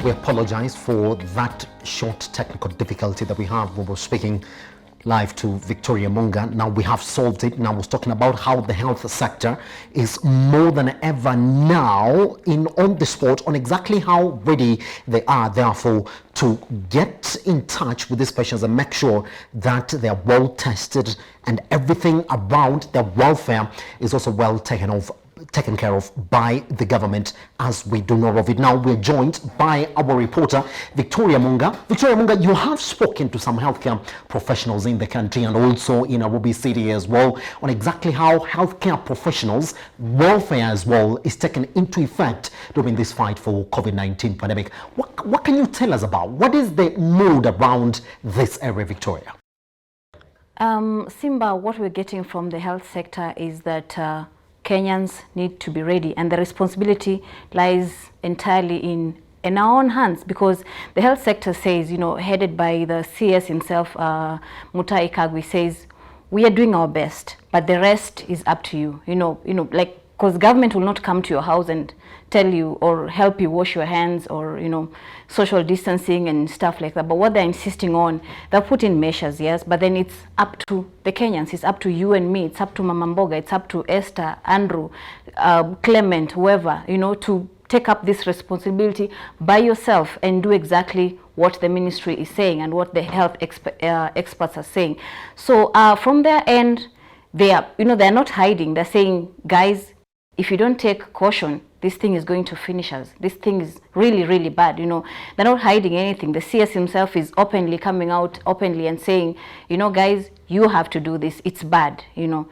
we apologize for that short technical difficulty that we have. We were speaking live to Victoria Munga. Now we have solved it. Now we're talking about how the health sector is more than ever now on the spot on exactly how ready they are, therefore, to get in touch with these patients and make sure that they are well tested and everything around their welfare is also well taken care of by the government, as we do know of it. Now we're joined by our reporter Victoria Munga. Victoria Munga, you have spoken to some healthcare professionals in the country and also in Nairobi City as well on exactly how healthcare professionals' welfare as well is taken into effect during this fight for COVID-19 pandemic. What can you tell us about? What is the mood around this area, Victoria? Simba, what we're getting from the health sector is that Kenyans need to be ready, and the responsibility lies entirely in our own hands, because the health sector says, headed by the CS himself, Mutahi Kagwe, says we are doing our best, but the rest is up to you. Because government will not come to your house and tell you or help you wash your hands or social distancing and stuff like that. But what they're insisting on, they'll put in measures, yes, but then it's up to the Kenyans, it's up to you and me, it's up to Mama Mboga, it's up to Esther, Andrew, Clement, whoever, to take up this responsibility by yourself and do exactly what the ministry is saying and what the health experts are saying. So from their end, they are, they're not hiding. They're saying, guys, if you don't take caution, this thing is going to finish us. This thing is really, really bad. They're not hiding anything. The CS himself is openly coming out openly and saying, guys, you have to do this. It's bad. In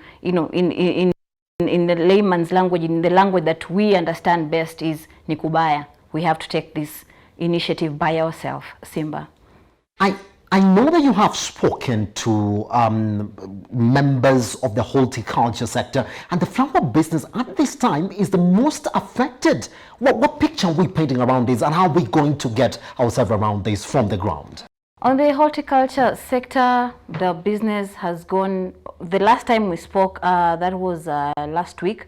the layman's language, in the language that we understand best, is nikubaya. We have to take this initiative by ourselves, Simba. I know that you have spoken to members of the horticulture sector, and the flower business at this time is the most affected. What picture are we painting around this, and how are we going to get ourselves around this from the ground? On the horticulture sector, the business has gone, the last time we spoke, that was last week,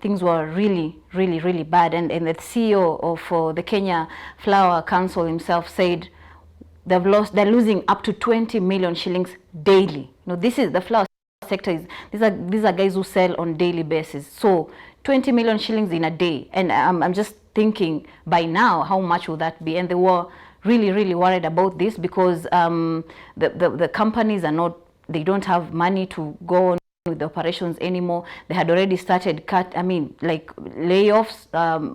things were really, really, really bad. And the CEO of the Kenya Flower Council himself said, they're losing up to 20 million shillings daily. This is the flower sector. These are guys who sell on daily basis. So 20 million shillings in a day. And I'm just thinking, by now, how much will that be? And they were really, really worried about this, because the companies they don't have money to go on with the operations anymore. They had already started layoffs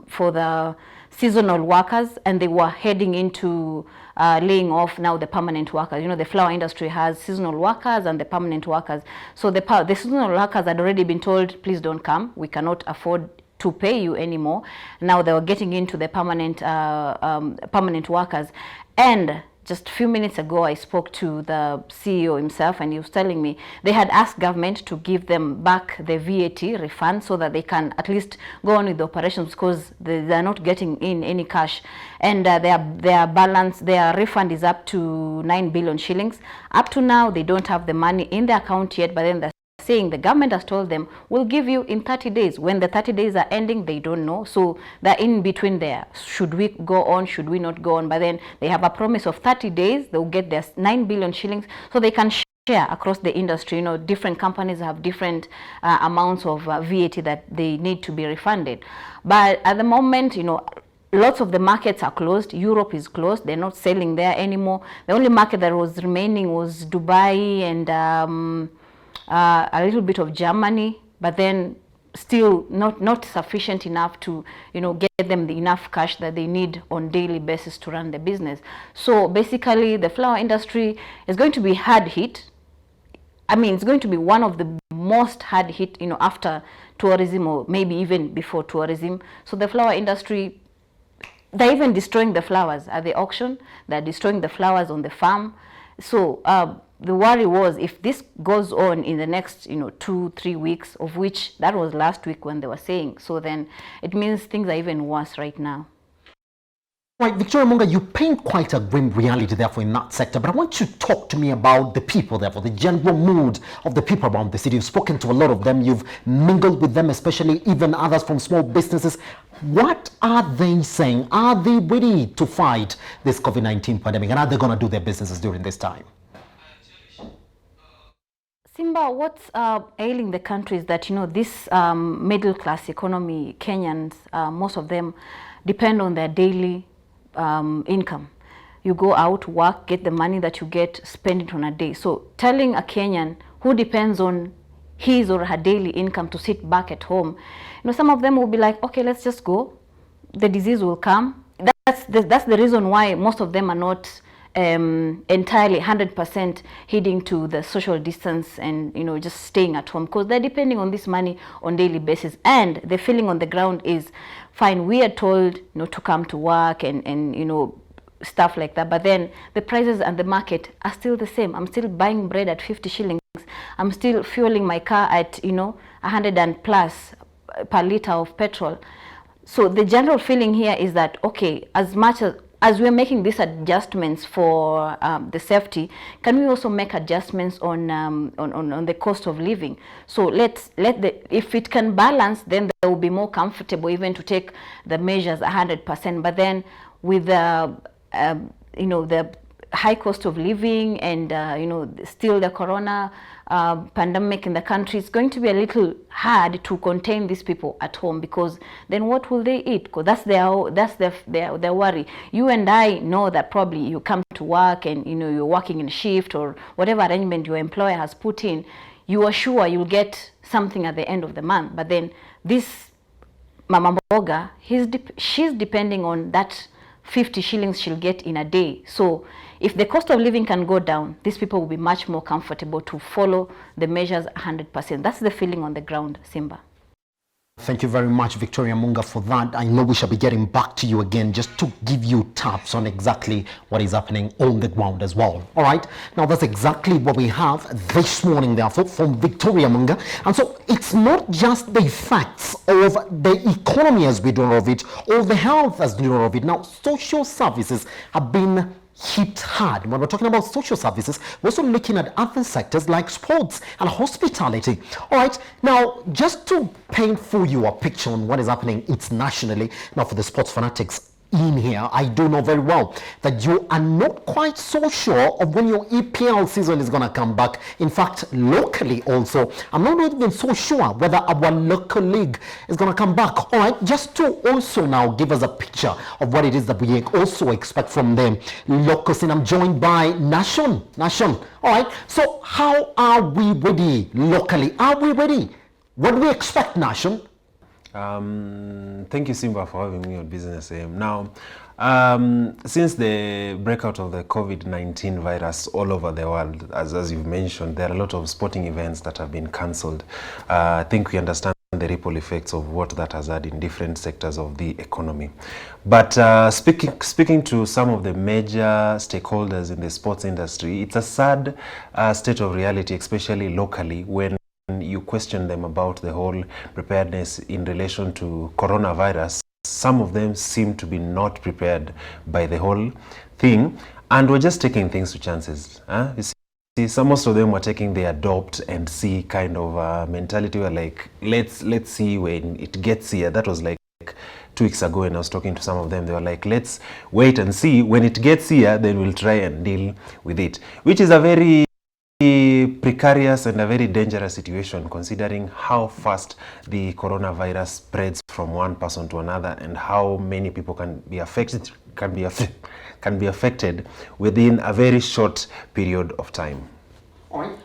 for the seasonal workers, and they were heading into laying off now the permanent workers. The flower industry has seasonal workers and the permanent workers. So the seasonal workers had already been told, please don't come. We cannot afford to pay you anymore. Now they were getting into the permanent workers. And just a few minutes ago, I spoke to the CEO himself, and he was telling me they had asked government to give them back the VAT refund so that they can at least go on with the operations, because they're not getting in any cash. And their balance, their refund is up to 9 billion shillings. Up to now, they don't have the money in their account yet, but then they're saying the government has told them, we'll give you in 30 days. When the 30 days are ending, they don't know. So they're in between there. Should we go on? Should we not go on? But then they have a promise of 30 days. They'll get their 9 billion shillings so they can share across the industry. Different companies have different amounts of VAT that they need to be refunded. But at the moment, lots of the markets are closed. Europe is closed. They're not selling there anymore. The only market that was remaining was Dubai and a little bit of Germany, but then still not sufficient enough to get them enough cash that they need on daily basis to run the business. So basically the flower industry is going to be hard hit. It's going to be one of the most hard hit after tourism, or maybe even before tourism. So the flower industry, they're even destroying the flowers at the auction. They're destroying the flowers on the farm. So the worry was, if this goes on in the next 2-3 weeks, of which that was last week when they were saying, so then it means things are even worse right now. Right, Victoria Munga, you paint quite a grim reality therefore in that sector, but I want you to talk to me about the people therefore, the general mood of the people around the city. You've spoken to a lot of them, you've mingled with them, especially even others from small businesses. What are they saying? Are they ready to fight this COVID-19 pandemic, and are they going to do their businesses during this time? Simba, what's ailing the country is that, this middle class economy, Kenyans, most of them depend on their daily income. You go out, work, get the money that you get, spend it on a day. So telling a Kenyan who depends on his or her daily income to sit back at home, some of them will be like, okay, let's just go. The disease will come. That's the reason why most of them are not entirely 100% heeding to the social distance and just staying at home, because they're depending on this money on daily basis, and the feeling on the ground is fine. We are told to come to work and stuff like that, but then the prices and the market are still the same. I'm still buying bread at 50 shillings. I'm still fueling my car at 100 and plus per liter of petrol. So the general feeling here is that, okay, as much as we're making these adjustments for the safety, can we also make adjustments on the cost of living? So if it can balance, then they will be more comfortable even to take the measures 100%. But then with the high cost of living and still the corona pandemic in the country, it's going to be a little hard to contain these people at home, because then what will they eat? Because that's their worry. You and I know that probably you come to work and you're working in shift or whatever arrangement your employer has put in, you are sure you'll get something at the end of the month. But then this Mama Mboga, she's depending on that 50 shillings she'll get in a day. So if the cost of living can go down, these people will be much more comfortable to follow the measures 100%. That's the feeling on the ground, Simba. Thank you very much, Victoria Munga, for that. I know we shall be getting back to you again just to give you taps on exactly what is happening on the ground as well. All right. Now, that's exactly what we have this morning, therefore, from Victoria Munga. And so it's not just the effects of the economy as we do of it, or the health as we do of it. Now, social services have been hit hard. When we're talking about social services, we're also looking at other sectors like sports and hospitality. All right, now just to paint for you a picture on what is happening internationally, now for the sports fanatics in here, I do know very well that you are not quite so sure of when your EPL season is going to come back. In fact, locally also, I'm not even so sure whether our local league is going to come back. All right, just to also now give us a picture of what it is that we also expect from them locals. And I'm joined by Nation. All right, so how are we ready locally? Are we ready? What do we expect, Nation? Thank you, Simba, for having me on Business AM. Now, since the breakout of the COVID-19 virus all over the world, as you've mentioned, there are a lot of sporting events that have been cancelled. I think we understand the ripple effects of what that has had in different sectors of the economy. But speaking to some of the major stakeholders in the sports industry, it's a sad state of reality, especially locally, when you question them about the whole preparedness in relation to coronavirus. Some of them seem to be not prepared by the whole thing, and we're just taking things to chances. You see, most of them were taking the adopt and see kind of mentality, where like, let's see when it gets here. That was like 2 weeks ago, and I was talking to some of them. They were like, let's wait and see. When it gets here, then we'll try and deal with it, which is a very precarious and a very dangerous situation, considering how fast the coronavirus spreads from one person to another and how many people can be affected within a very short period of time. All right.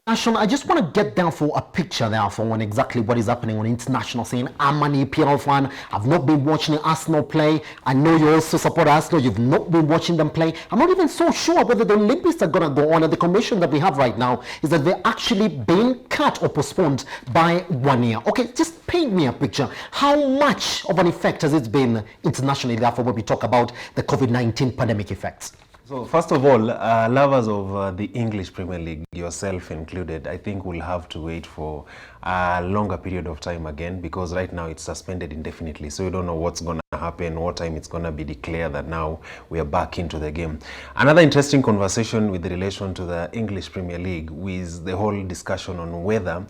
National, I just want to get down for a picture there for on exactly what is happening on international scene. I'm an EPL fan. I've not been watching Arsenal play. I know you also support Arsenal. You've not been watching them play. I'm not even so sure whether the Olympics are going to go on. And the commission that we have right now is that they're actually being cut or postponed by 1 year. Okay, just paint me a picture. How much of an effect has it been internationally, therefore, when we talk about the COVID-19 pandemic effects? So first of all, lovers of the English Premier League, yourself included, I think we'll have to wait for a longer period of time again, because right now it's suspended indefinitely. So you don't know what's going to happen, what time it's going to be declared that now we are back into the game. Another interesting conversation with relation to the English Premier League is the whole discussion on whether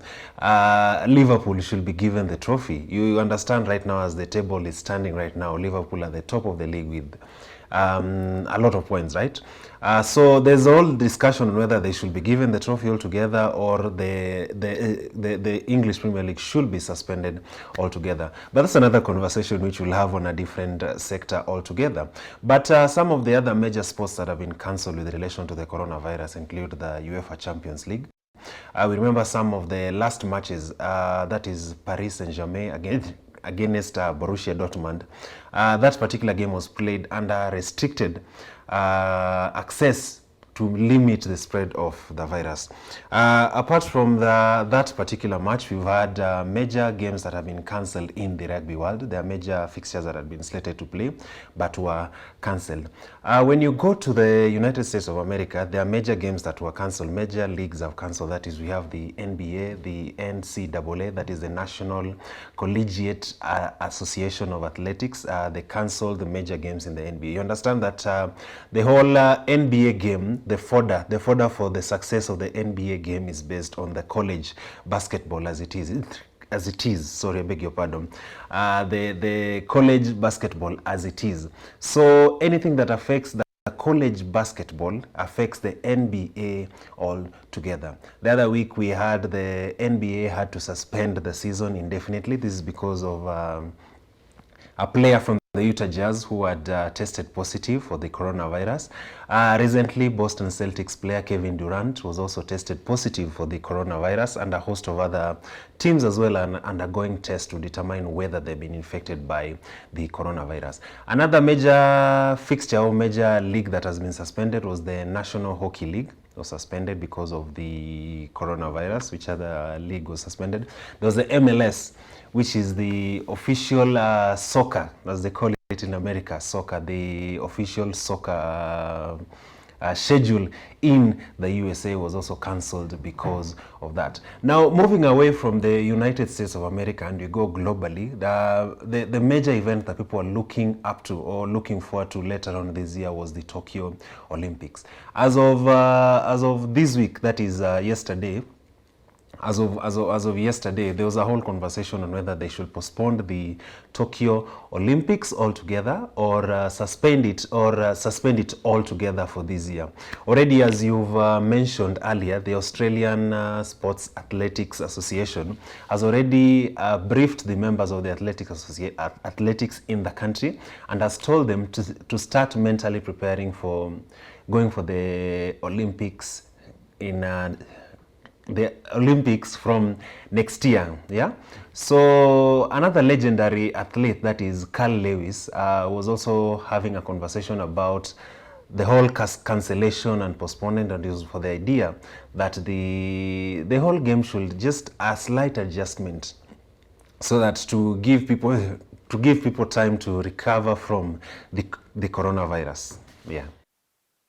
Liverpool should be given the trophy. You understand right now, as the table is standing right now, Liverpool are the top of the league with a lot of points, right? So there's all discussion on whether they should be given the trophy altogether, or the English Premier League should be suspended altogether. But that's another conversation which we'll have on a different sector altogether. But some of the other major sports that have been cancelled with relation to the coronavirus include the UEFA Champions League. We remember some of the last matches, that is Paris Saint-Germain against Borussia Dortmund. That particular game was played under restricted access to limit the spread of the virus. Apart from that particular match, we've had major games that have been cancelled in the rugby world. There are major fixtures that had been slated to play but were cancelled. When you go to the United States of America, there are major games that were cancelled. Major leagues have cancelled. That is, we have the NBA, the NCAA, that is the National Collegiate Association of Athletics. They cancelled the major games in the NBA. You understand that the whole NBA game, the fodder for the success of the NBA game is based on the college basketball as it is. Sorry, I beg your pardon. The college basketball as it is. So anything that affects the college basketball affects the NBA altogether. The other week we had the NBA had to suspend the season indefinitely. This is because of a player from the Utah Jazz who had tested positive for the coronavirus. Recently, Boston Celtics player Kevin Durant was also tested positive for the coronavirus, and a host of other teams as well are undergoing tests to determine whether they've been infected by the coronavirus. Another major fixture or major league that has been suspended was the National Hockey League. It was suspended because of the coronavirus. Which other league was suspended? There was the MLS, which is the official soccer, as they call it in America, soccer, the official soccer schedule in the USA was also cancelled because of that. Now, moving away from the United States of America and we go globally, the major event that people are looking up to or looking forward to later on this year was the Tokyo Olympics. As of this week, that is yesterday, As of yesterday, there was a whole conversation on whether they should postpone the Tokyo Olympics altogether or suspend it altogether for this year. Already, as you've mentioned earlier, the Australian Sports Athletics Association has already briefed the members of the athletics in the country and has told them to start mentally preparing for going for the Olympics from next year. Yeah. So another legendary athlete, that is Carl Lewis, was also having a conversation about the whole cancellation and postponement, and is for the idea that the whole game should just a slight adjustment, so that to give people time to recover from the coronavirus. Yeah.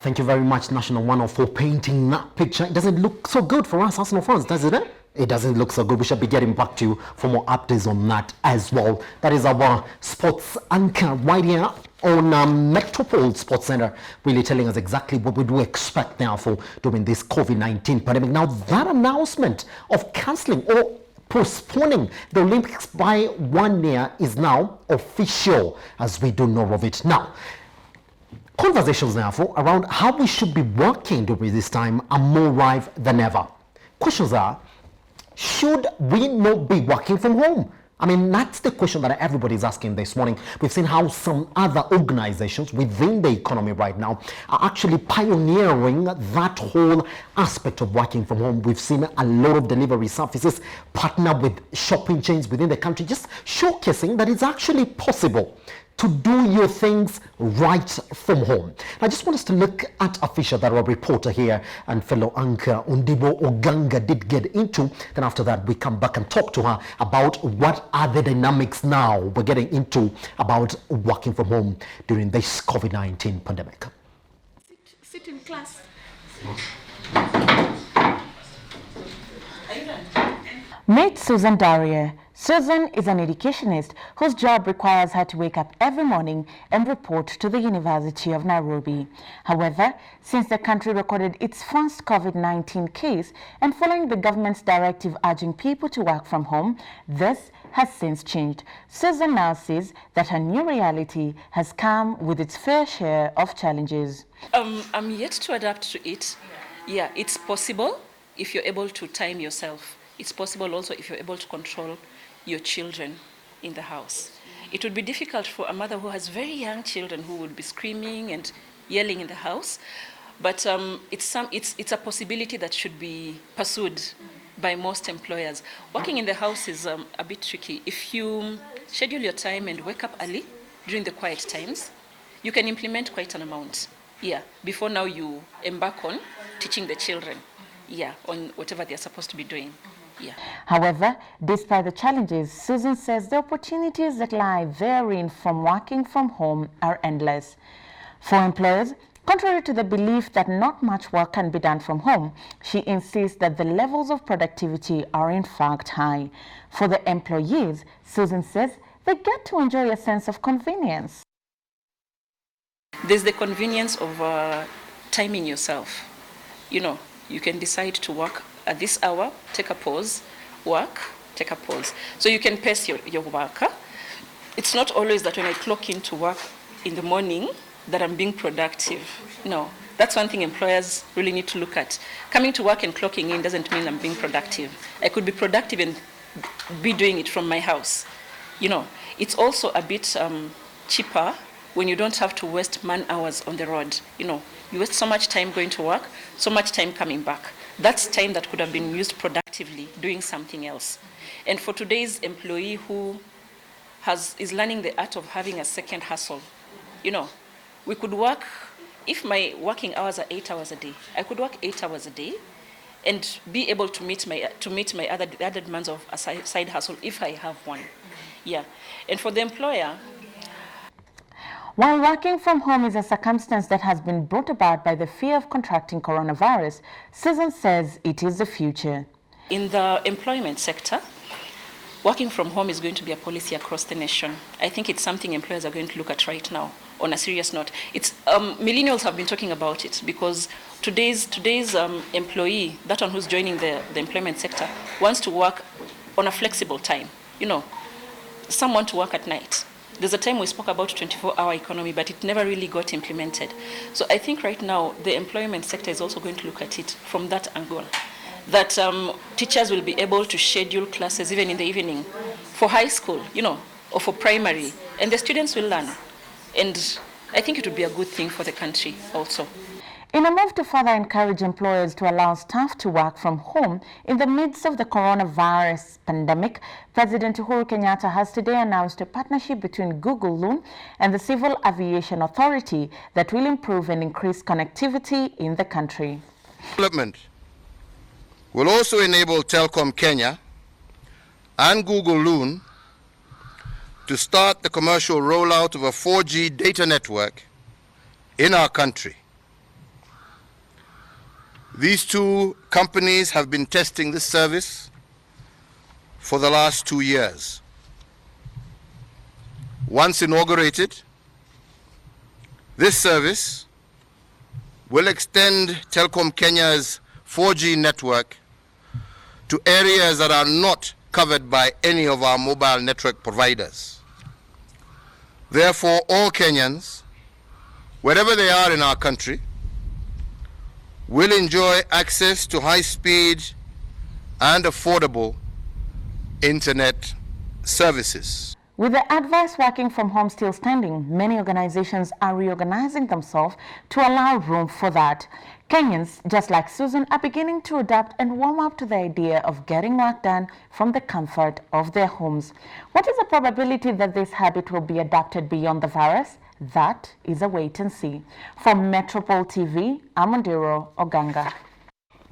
Thank you very much, National One, for painting that picture. It doesn't look so good for us Arsenal fans, does it? It doesn't look so good. We shall be getting back to you for more updates on that as well. That is our sports anchor right here on Metropole Sports Center, really telling us exactly what we do expect now for during this COVID-19 pandemic. Now, that announcement of cancelling or postponing the Olympics by 1 year is now official, as we do know of it now. Conversations, therefore, around how we should be working during this time are more rife than ever. Questions are, should we not be working from home? I mean, that's the question that everybody is asking this morning. We've seen how some other organizations within the economy right now are actually pioneering that whole aspect of working from home. We've seen a lot of delivery services partner with shopping chains within the country, just showcasing that it's actually possible to do your things right from home. I just want us to look at a feature that our reporter here and fellow anchor Undibo Oganga did get into. Then after that, we come back and talk to her about what are the dynamics now we're getting into about working from home during this COVID-19 pandemic. Meet Susan Daria. Susan is an educationist whose job requires her to wake up every morning and report to the University of Nairobi. However, since the country recorded its first COVID-19 case and following the government's directive urging people to work from home, this has since changed. Susan now says that her new reality has come with its fair share of challenges. I'm yet to adapt to it. Yeah, it's possible if you're able to time yourself. It's possible also if you're able to control your children in the house. It would be difficult for a mother who has very young children who would be screaming and yelling in the house, but it's a possibility that should be pursued by most employers. Working in the house is a bit tricky. If you schedule your time and wake up early during the quiet times, you can implement quite an amount. Yeah, before now you embark on teaching the children, yeah, on whatever they're supposed to be doing. Yeah. However, despite the challenges, Susan says the opportunities that lie therein from working from home are endless. For employers, contrary to the belief that not much work can be done from home, she insists that the levels of productivity are in fact high. For the employees, Susan says they get to enjoy a sense of convenience. There's the convenience of timing yourself. You know, you can decide to work at this hour, take a pause, work, take a pause. So you can pace your work. It's not always that when I clock in to work in the morning that I'm being productive. No, that's one thing employers really need to look at. Coming to work and clocking in doesn't mean I'm being productive. I could be productive and be doing it from my house. You know, it's also a bit cheaper when you don't have to waste man hours on the road. You know, you waste so much time going to work, so much time coming back. That's time that could have been used productively doing something else. And for today's employee who is learning the art of having a second hustle, you know, we could work, if my working hours are 8 hours a day, I could work 8 hours a day and be able to meet my other demands of a side hustle if I have one. Yeah. And for the employer, while working from home is a circumstance that has been brought about by the fear of contracting coronavirus, Susan says it is the future. In the employment sector, working from home is going to be a policy across the nation. I think it's something employers are going to look at right now. On a serious note, it's millennials have been talking about it because today's employee, that one who's joining the employment sector, wants to work on a flexible time. You know, some want to work at night. There's a time we spoke about 24-hour economy, but it never really got implemented. So I think right now the employment sector is also going to look at it from that angle, that teachers will be able to schedule classes even in the evening for high school, you know, or for primary, and the students will learn. And I think it would be a good thing for the country also. In a move to further encourage employers to allow staff to work from home in the midst of the coronavirus pandemic, President Uhuru Kenyatta has today announced a partnership between Google Loon and the Civil Aviation Authority that will improve and increase connectivity in the country. Development will also enable Telkom Kenya and Google Loon to start the commercial rollout of a 4G data network in our country. These two companies have been testing this service for the last 2 years. Once inaugurated, this service will extend Telkom Kenya's 4G network to areas that are not covered by any of our mobile network providers. Therefore, all Kenyans, wherever they are in our country, will enjoy access to high-speed and affordable internet services. With the advice working from home still standing, many organizations are reorganizing themselves to allow room for that. Kenyans, just like Susan, are beginning to adapt and warm up to the idea of getting work done from the comfort of their homes. What is the probability that this habit will be adapted beyond the virus? That is a wait and see. From Metropole TV, I'm Ondiro Oganga.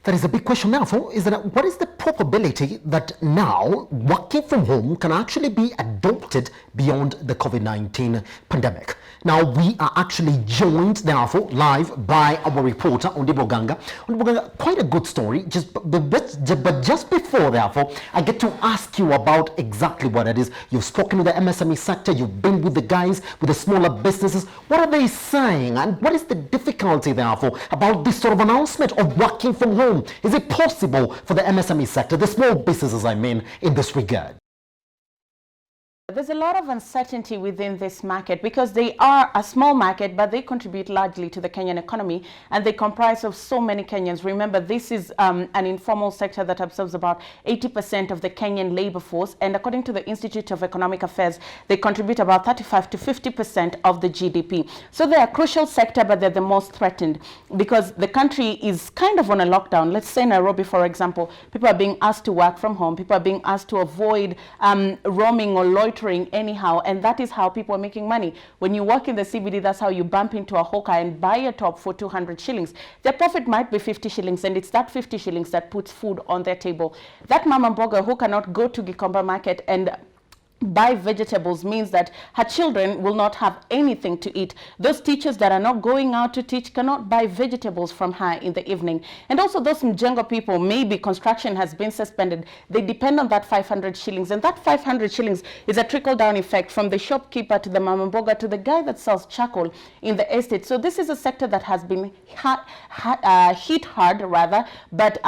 There is a big question now, is that what is the probability that now working from home can actually be adopted beyond the COVID-19 pandemic? Now we are actually joined therefore live by our reporter Ondibo Ganga. Ondibo Ganga, quite a good story. But just before therefore, I get to ask you about exactly what it is. You've spoken to the MSME sector. You've been with the guys with the smaller businesses. What are they saying, and what is the difficulty therefore about this sort of announcement of working from home? Is it possible for the MSME sector, the small businesses I mean, in this regard? There's a lot of uncertainty within this market because they are a small market, but they contribute largely to the Kenyan economy, and they comprise of so many Kenyans. Remember, this is an informal sector that absorbs about 80% of the Kenyan labor force, and according to the Institute of Economic Affairs, they contribute about 35 to 50% of the GDP. So they're a crucial sector, but they're the most threatened because the country is kind of on a lockdown. Let's say Nairobi, for example, people are being asked to work from home. People are being asked to avoid roaming or loitering anyhow, and that is how people are making money. When you work in the CBD, that's how you bump into a hawker and buy a top for 200 shillings. Their profit might be 50 shillings, and it's that 50 shillings that puts food on their table. That mama mboga who cannot go to Gikomba market and buy vegetables means that her children will not have anything to eat. Those teachers that are not going out to teach cannot buy vegetables from her in the evening. And also those Mjengo people, maybe construction has been suspended. They depend on that 500 shillings. And that 500 shillings is a trickle-down effect from the shopkeeper to the mama mboga to the guy that sells charcoal in the estate. So this is a sector that has been hit hard, rather, but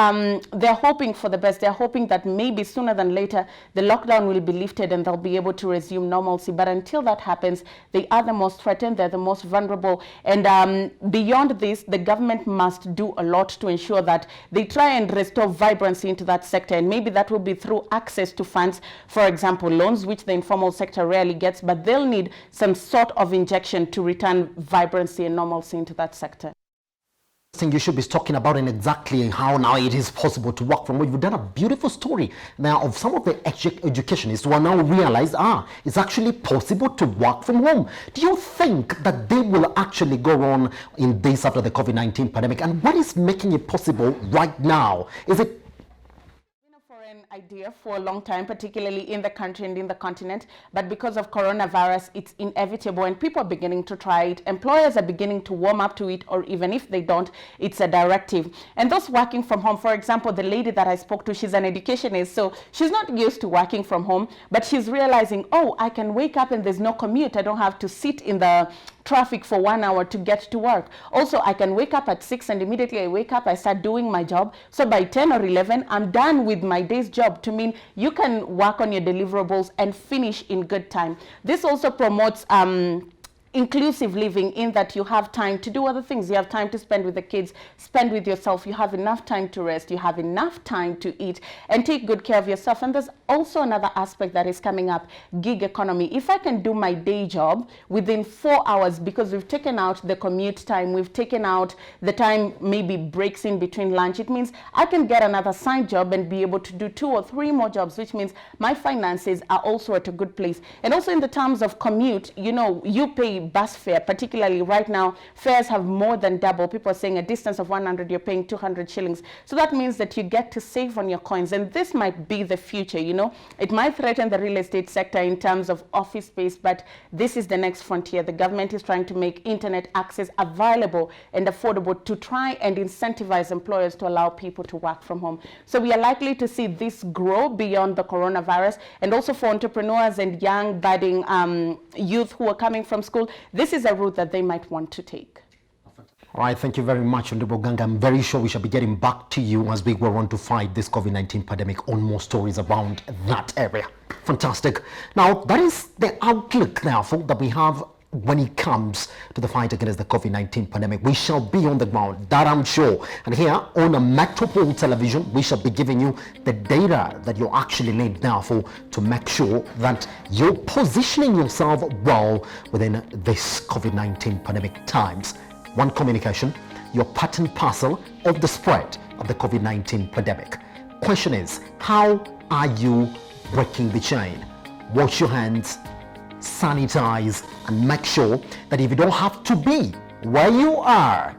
they're hoping for the best. They're hoping that maybe sooner than later, the lockdown will be lifted and they'll be able to resume normalcy. But until that happens, they are the most threatened, they're the most vulnerable. And beyond this, the government must do a lot to ensure that they try and restore vibrancy into that sector. And maybe that will be through access to funds, for example, loans, which the informal sector rarely gets, but they'll need some sort of injection to return vibrancy and normalcy into that sector. Thing you should be talking about and exactly how now it is possible to work from home. You've done a beautiful story now of some of the educationists who are now realized, it's actually possible to work from home. Do you think that they will actually go on in this after the COVID-19 pandemic? And what is making it possible right now? Is it idea for a long time, particularly in the country and in the continent, but because of coronavirus, it's inevitable and people are beginning to try it. Employers are beginning to warm up to it, or even if they don't, it's a directive. And those working from home, for example, the lady that I spoke to, she's an educationist, so she's not used to working from home, but she's realizing, oh, I can wake up and there's no commute. I don't have to sit in the traffic for 1 hour to get to work. Also, I can wake up at 6 and immediately I wake up, I start doing my job. So by 10 or 11, I'm done with my day's job, to mean you can work on your deliverables and finish in good time. This also promotes inclusive living, in that you have time to do other things. You have time to spend with the kids, spend with yourself. You have enough time to rest. You have enough time to eat and take good care of yourself. And there's also another aspect that is coming up, gig economy. If I can do my day job within 4 hours, because we've taken out the commute time, we've taken out the time maybe breaks in between lunch, it means I can get another side job and be able to do 2 or 3 more jobs, which means my finances are also at a good place. And also in the terms of commute, you know, you pay bus fare, particularly right now, fares have more than doubled. People are saying a distance of 100, you're paying 200 shillings. So that means that you get to save on your coins. And this might be the future, you know. It might threaten the real estate sector in terms of office space, but this is the next frontier. The government is trying to make internet access available and affordable to try and incentivize employers to allow people to work from home. So we are likely to see this grow beyond the coronavirus, and also for entrepreneurs and young budding youth who are coming from school, this is a route that they might want to take. All right, thank you very much, Ondibo Ganga. I'm very sure we shall be getting back to you as we go on to fight this COVID-19 pandemic on more stories around that area. Fantastic. Now, that is the outlook, therefore, that we have when it comes to the fight against the COVID-19 pandemic. We shall be on the ground, that I'm sure. And here on a Metropole Television, we shall be giving you the data that you actually need, therefore, to make sure that you're positioning yourself well within this COVID-19 pandemic times. One communication, you're part and parcel of the spread of the COVID-19 pandemic. Question is, how are you breaking the chain? Wash your hands, sanitize, and make sure that if you don't have to be where you are,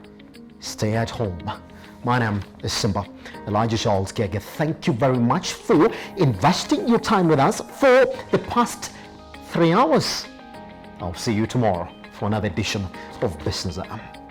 stay at home. My name is Simba Elijah Charles Gege. Thank you very much for investing your time with us for the past 3 hours. I'll see you tomorrow for another edition of Business Hour.